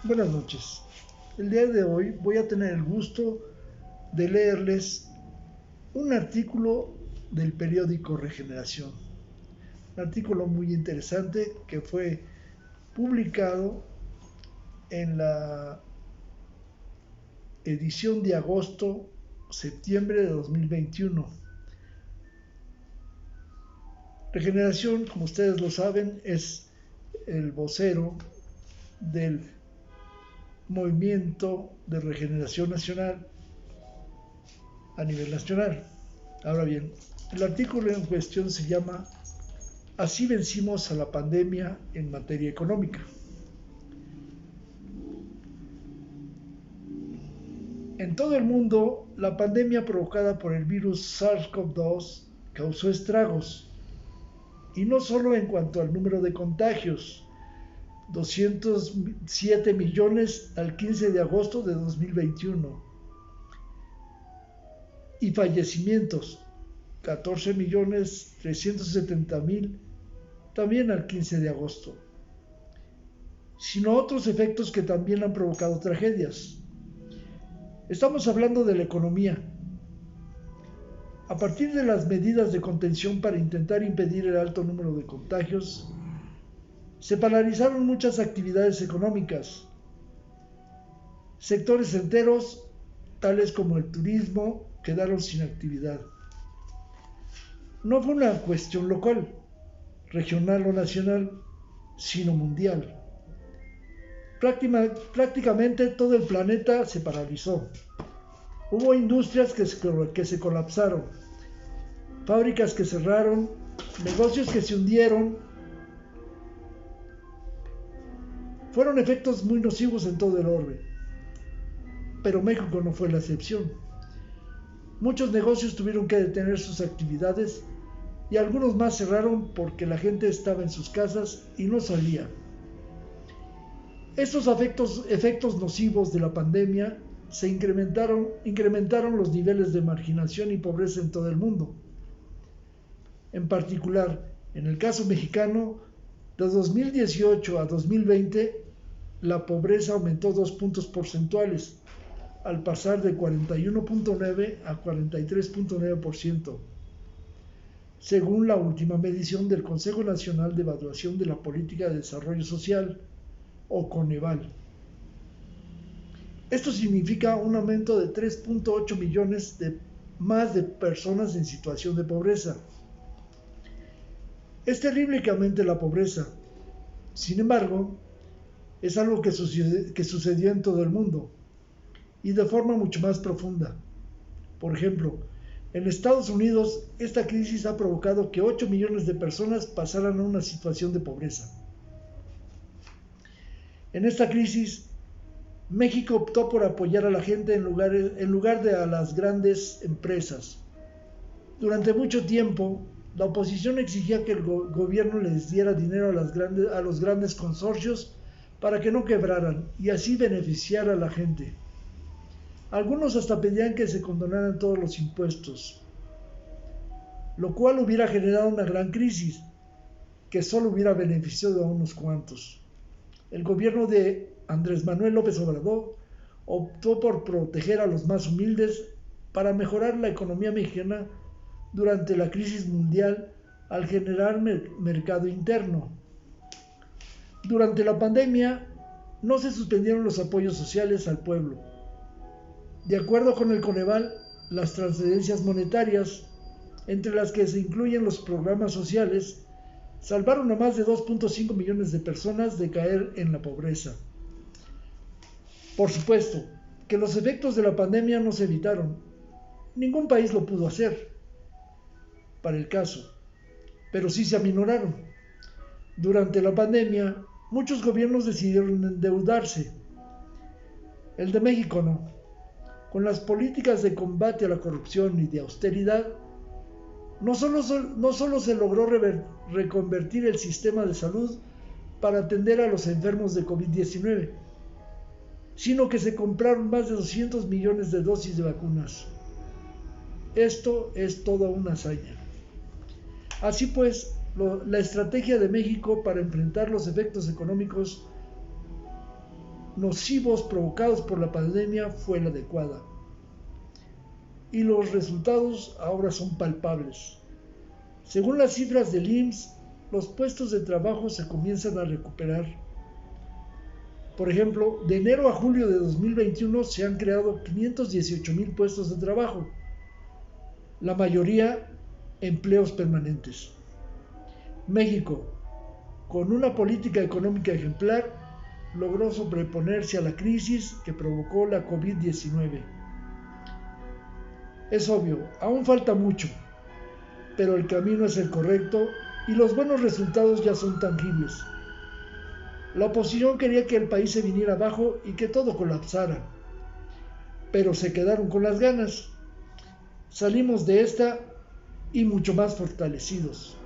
Buenas noches. El día de hoy voy a tener el gusto de leerles un artículo del periódico Regeneración. Un artículo muy interesante que fue publicado en la edición de agosto-septiembre de 2021. Regeneración, como ustedes lo saben, es el vocero del Movimiento de Regeneración Nacional a nivel nacional. Ahora bien, el artículo en cuestión se llama Así vencimos a la pandemia en materia económica. En todo el mundo, la pandemia provocada por el virus SARS-CoV-2 causó estragos, y no solo en cuanto al número de contagios, 207 millones al 15 de agosto de 2021, y fallecimientos, 14.370.000 también al 15 de agosto, sino otros efectos que también han provocado tragedias. Estamos hablando de la economía. A partir de las medidas de contención para intentar impedir el alto número de contagios, se paralizaron muchas actividades económicas. Sectores enteros, tales como el turismo, quedaron sin actividad. No fue una cuestión local, regional o nacional, sino mundial. Prácticamente todo el planeta se paralizó. Hubo industrias que se colapsaron, fábricas que cerraron, negocios que se hundieron. Fueron efectos muy nocivos en todo el orbe, pero México no fue la excepción. Muchos negocios tuvieron que detener sus actividades y algunos más cerraron porque la gente estaba en sus casas y no salía. Estos efectos nocivos de la pandemia incrementaron los niveles de marginación y pobreza en todo el mundo. En particular, en el caso mexicano, de 2018 a 2020, la pobreza aumentó 2 puntos porcentuales, al pasar de 41.9 a 43.9%, según la última medición del Consejo Nacional de Evaluación de la Política de Desarrollo Social, o Coneval. Esto significa un aumento de 3.8 millones más de personas en situación de pobreza. Es terrible que aumente la pobreza. Sin embargo, es algo que sucedió en todo el mundo y de forma mucho más profunda. Por ejemplo, en Estados Unidos, esta crisis ha provocado que 8 millones de personas pasaran a una situación de pobreza. En esta crisis, México optó por apoyar a la gente en lugar de a las grandes empresas. Durante mucho tiempo, la oposición exigía que el gobierno les diera dinero a los grandes consorcios para que no quebraran y así beneficiar a la gente. Algunos hasta pedían que se condonaran todos los impuestos, lo cual hubiera generado una gran crisis que solo hubiera beneficiado a unos cuantos. El gobierno de Andrés Manuel López Obrador optó por proteger a los más humildes para mejorar la economía mexicana durante la crisis mundial al generar mercado interno. Durante la pandemia no se suspendieron los apoyos sociales al pueblo. De acuerdo con el Coneval, las transferencias monetarias, entre las que se incluyen los programas sociales, salvaron a más de 2.5 millones de personas de caer en la pobreza. Por supuesto que los efectos de la pandemia no se evitaron. Ningún país lo pudo hacer, para el caso, pero sí se aminoraron. Durante la pandemia, muchos gobiernos decidieron endeudarse. El de México no. Con las políticas de combate a la corrupción y de austeridad, no solo se logró reconvertir el sistema de salud para atender a los enfermos de COVID-19, sino que se compraron más de 200 millones de dosis de vacunas. Esto es toda una hazaña. Así pues, la estrategia de México para enfrentar los efectos económicos nocivos provocados por la pandemia fue la adecuada. Y los resultados ahora son palpables. Según las cifras del IMSS, los puestos de trabajo se comienzan a recuperar. Por ejemplo, de enero a julio de 2021 se han creado 518,000 puestos de trabajo, la mayoría empleos permanentes. México, con una política económica ejemplar, logró sobreponerse a la crisis que provocó la COVID-19. Es obvio, aún falta mucho, pero el camino es el correcto y los buenos resultados ya son tangibles. La oposición quería que el país se viniera abajo y que todo colapsara, pero se quedaron con las ganas. Salimos de esta y mucho más fortalecidos.